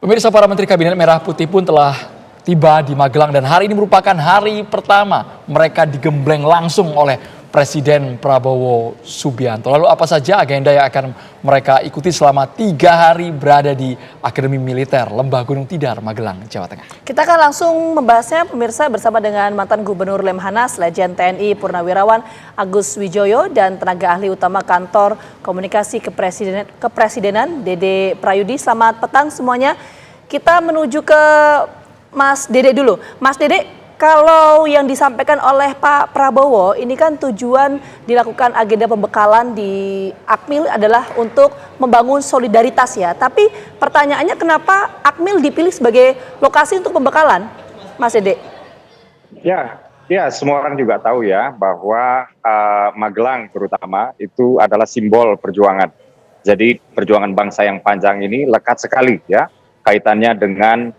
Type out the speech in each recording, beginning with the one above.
Pemirsa, para Menteri Kabinet Merah Putih pun telah tiba di Magelang dan hari ini merupakan hari pertama mereka digembleng langsung oleh Presiden Prabowo Subianto. Lalu apa saja agenda yang akan mereka ikuti selama 3 hari berada di Akademi Militer Lembah Gunung Tidar, Magelang, Jawa Tengah? Kita akan langsung membahasnya, pemirsa, bersama dengan mantan Gubernur Lemhanas, Legend TNI Purnawirawan Agus Wijoyo, dan tenaga ahli utama Kantor Komunikasi Kepresidenan Dede Prayudi. Selamat petang semuanya. Kita menuju ke Mas Dede dulu. Mas Dede, kalau yang disampaikan oleh Pak Prabowo, ini kan tujuan dilakukan agenda pembekalan di Akmil adalah untuk membangun solidaritas ya. Tapi pertanyaannya, kenapa Akmil dipilih sebagai lokasi untuk pembekalan, Mas Dede? Ya, semua orang juga tahu ya bahwa Magelang terutama itu adalah simbol perjuangan. Jadi perjuangan bangsa yang panjang ini lekat sekali ya kaitannya dengan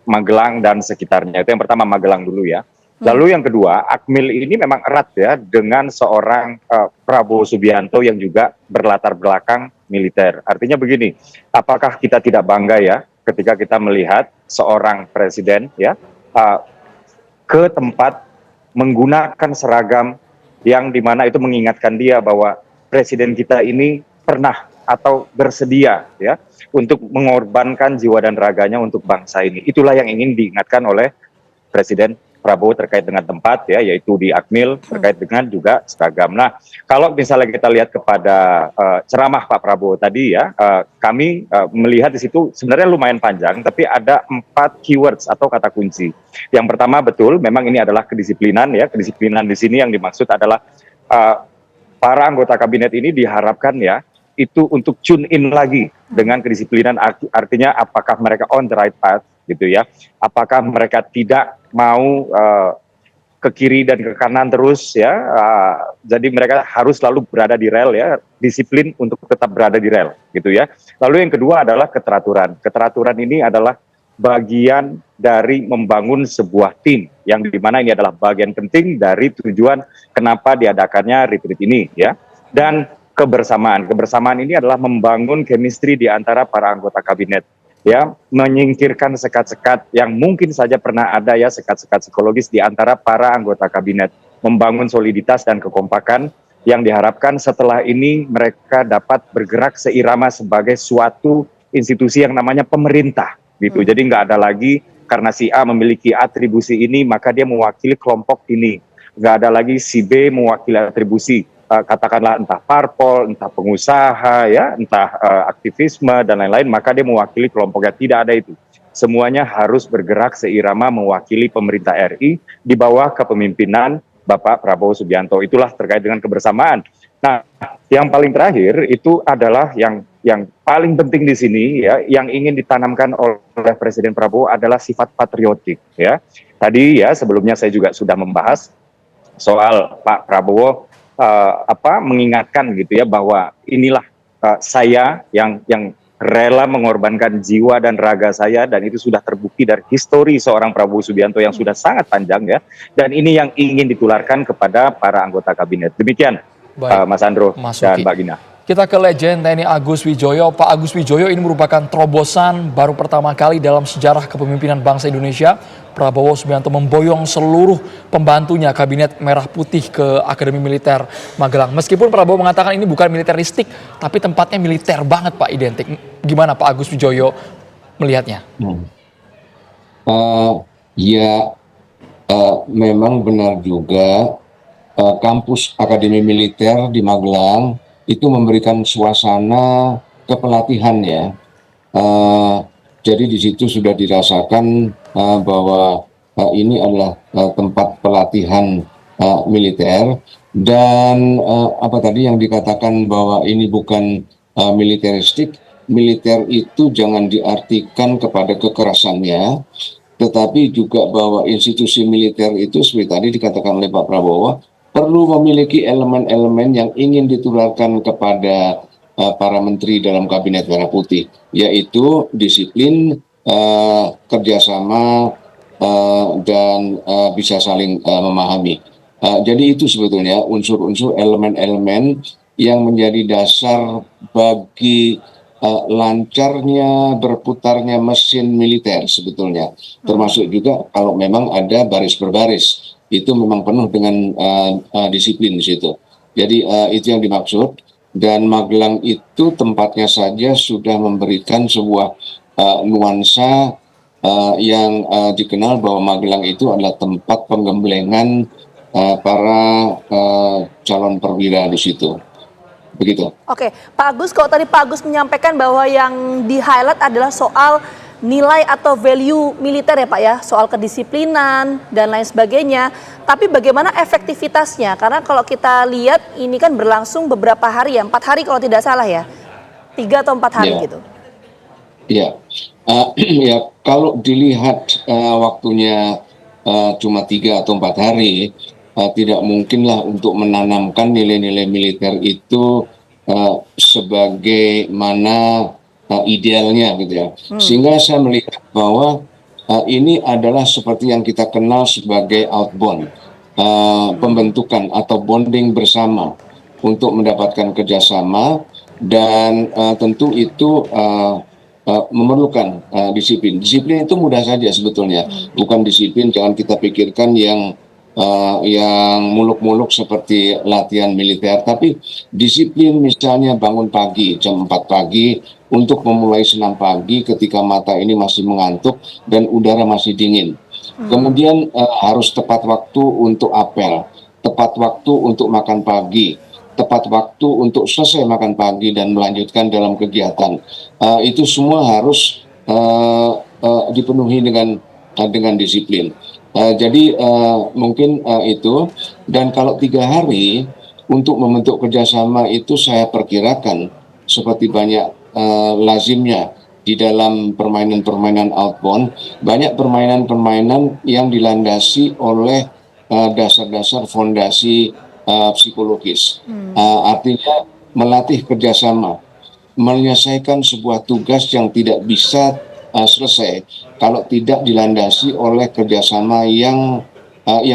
Magelang dan sekitarnya. Itu yang pertama, Magelang dulu ya. Lalu yang kedua, Akmil ini memang erat ya dengan seorang Prabowo Subianto yang juga berlatar belakang militer. Artinya begini, apakah kita tidak bangga ya ketika kita melihat seorang presiden ya ke tempat menggunakan seragam yang dimana itu mengingatkan dia bahwa presiden kita ini pernah atau bersedia ya untuk mengorbankan jiwa dan raganya untuk bangsa ini. Itulah yang ingin diingatkan oleh Presiden Prabowo terkait dengan tempat ya, yaitu di Akmil, terkait dengan juga seragam. Nah, kalau misalnya kita lihat kepada ceramah Pak Prabowo tadi ya, kami melihat di situ sebenarnya lumayan panjang, tapi ada 4 keywords atau kata kunci. Yang pertama, betul, memang ini adalah kedisiplinan ya. Kedisiplinan di sini yang dimaksud adalah para anggota kabinet ini diharapkan ya itu untuk tune in lagi dengan kedisiplinan, artinya apakah mereka on the right path gitu ya, apakah mereka tidak mau ke kiri dan ke kanan terus ya, jadi mereka harus selalu berada di rel ya, disiplin untuk tetap berada di rel gitu ya. Lalu yang kedua adalah keteraturan ini adalah bagian dari membangun sebuah tim yang dimana ini adalah bagian penting dari tujuan kenapa diadakannya retreat ini ya. Dan kebersamaan ini adalah membangun chemistry di antara para anggota kabinet ya, menyingkirkan sekat-sekat yang mungkin saja pernah ada ya, sekat-sekat psikologis di antara para anggota kabinet, membangun soliditas dan kekompakan yang diharapkan setelah ini mereka dapat bergerak seirama sebagai suatu institusi yang namanya pemerintah gitu. Jadi nggak ada lagi karena si A memiliki atribusi ini maka dia mewakili kelompok ini, nggak ada lagi si B mewakili atribusi katakanlah entah parpol, entah pengusaha ya, entah aktivisme dan lain-lain, maka dia mewakili kelompoknya. Tidak ada itu. Semuanya harus bergerak seirama mewakili pemerintah RI di bawah kepemimpinan Bapak Prabowo Subianto. Itulah terkait dengan kebersamaan. Nah, yang paling terakhir itu adalah yang paling penting di sini ya, yang ingin ditanamkan oleh Presiden Prabowo adalah sifat patriotik ya. Tadi ya sebelumnya saya juga sudah membahas soal Pak Prabowo mengingatkan gitu ya bahwa inilah saya yang rela mengorbankan jiwa dan raga saya, dan itu sudah terbukti dari histori seorang Prabowo Subianto yang sudah sangat panjang ya, dan ini yang ingin ditularkan kepada para anggota kabinet. Demikian Mas Andro dan Mbak Gina. Kita ke Legend TNI Agus Wijoyo. Pak Agus Wijoyo ini merupakan terobosan baru pertama kali dalam sejarah kepemimpinan bangsa Indonesia. Prabowo Subianto memboyong seluruh pembantunya Kabinet Merah Putih ke Akademi Militer Magelang. Meskipun Prabowo mengatakan ini bukan militeristik, tapi tempatnya militer banget Pak, identik. Gimana Pak Agus Wijoyo melihatnya? Memang benar juga kampus Akademi Militer di Magelang itu memberikan suasana kepelatihan ya. Jadi di situ sudah dirasakan bahwa ini adalah tempat pelatihan militer, dan apa tadi yang dikatakan bahwa ini bukan militeristik. Militer itu jangan diartikan kepada kekerasannya, tetapi juga bahwa institusi militer itu seperti tadi dikatakan oleh Pak Prabowo perlu memiliki elemen-elemen yang ingin ditularkan kepada para menteri dalam Kabinet Merah Putih, yaitu disiplin, kerjasama, dan bisa saling memahami. Jadi itu sebetulnya unsur-unsur elemen-elemen yang menjadi dasar bagi lancarnya berputarnya mesin militer sebetulnya, termasuk juga kalau memang ada baris berbaris, itu memang penuh dengan disiplin di situ. Jadi itu yang dimaksud, dan Magelang itu tempatnya saja sudah memberikan sebuah nuansa yang dikenal bahwa Magelang itu adalah tempat penggemblengan para calon perwira di situ. Begitu. Oke, Pak Agus, kalau tadi Pak Agus menyampaikan bahwa yang di-highlight adalah soal nilai atau value militer ya Pak ya, soal kedisiplinan dan lain sebagainya. Tapi bagaimana efektivitasnya? Karena kalau kita lihat ini kan berlangsung beberapa hari ya, 4 hari kalau tidak salah ya, 3 atau 4 hari gitu. Iya, ya kalau dilihat waktunya cuma 3 atau 4 hari, tidak mungkinlah untuk menanamkan nilai-nilai militer itu sebagaimana idealnya gitu ya. Sehingga saya melihat bahwa ini adalah seperti yang kita kenal sebagai outbound, pembentukan atau bonding bersama untuk mendapatkan kerjasama, dan tentu itu memerlukan disiplin. Disiplin itu mudah saja sebetulnya, bukan disiplin, jangan kita pikirkan yang muluk-muluk seperti latihan militer, tapi disiplin misalnya bangun pagi jam 4 pagi untuk memulai senam pagi ketika mata ini masih mengantuk dan udara masih dingin. Kemudian harus tepat waktu untuk apel, tepat waktu untuk makan pagi, tepat waktu untuk selesai makan pagi dan melanjutkan dalam kegiatan. Itu semua harus dipenuhi dengan disiplin. Jadi mungkin itu, dan kalau 3 hari untuk membentuk kerjasama itu saya perkirakan seperti banyak lazimnya di dalam permainan-permainan outbound, banyak permainan-permainan yang dilandasi oleh dasar-dasar fondasi psikologis. Artinya melatih kerjasama, menyelesaikan sebuah tugas yang tidak bisa selesai kalau tidak dilandasi oleh kerjasama yang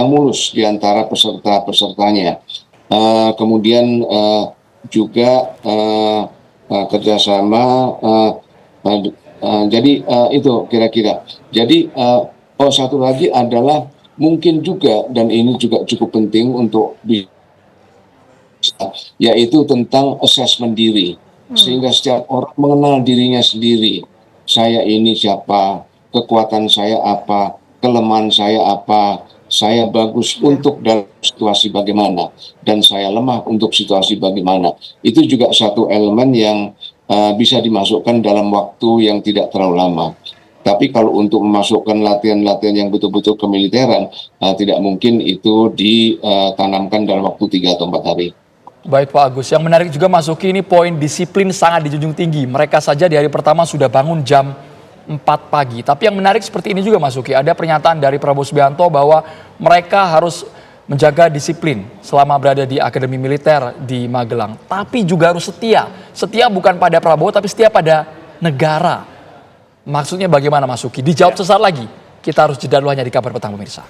mulus di antara peserta-pesertanya. Kemudian juga kerjasama, jadi itu kira-kira. Jadi satu lagi adalah mungkin juga, dan ini juga cukup penting untuk yaitu tentang assessment diri, sehingga setiap orang mengenal dirinya sendiri. Saya ini siapa, kekuatan saya apa, kelemahan saya apa, saya bagus untuk dalam situasi bagaimana, dan saya lemah untuk situasi bagaimana. Itu juga satu elemen yang bisa dimasukkan dalam waktu yang tidak terlalu lama. Tapi kalau untuk memasukkan latihan-latihan yang betul-betul kemiliteran, tidak mungkin itu ditanamkan dalam waktu 3 atau 4 hari. Baik Pak Agus, yang menarik juga Masuki ini poin disiplin sangat dijunjung tinggi. Mereka saja di hari pertama sudah bangun jam 4 pagi. Tapi yang menarik seperti ini juga Masuki, ada pernyataan dari Prabowo Subianto bahwa mereka harus menjaga disiplin selama berada di Akademi Militer di Magelang. Tapi juga harus setia. Setia bukan pada Prabowo tapi setia pada negara. Maksudnya bagaimana Masuki? Dijawab sesaat lagi. Kita harus jeda dulu hanya di Kabar Petang pemirsa.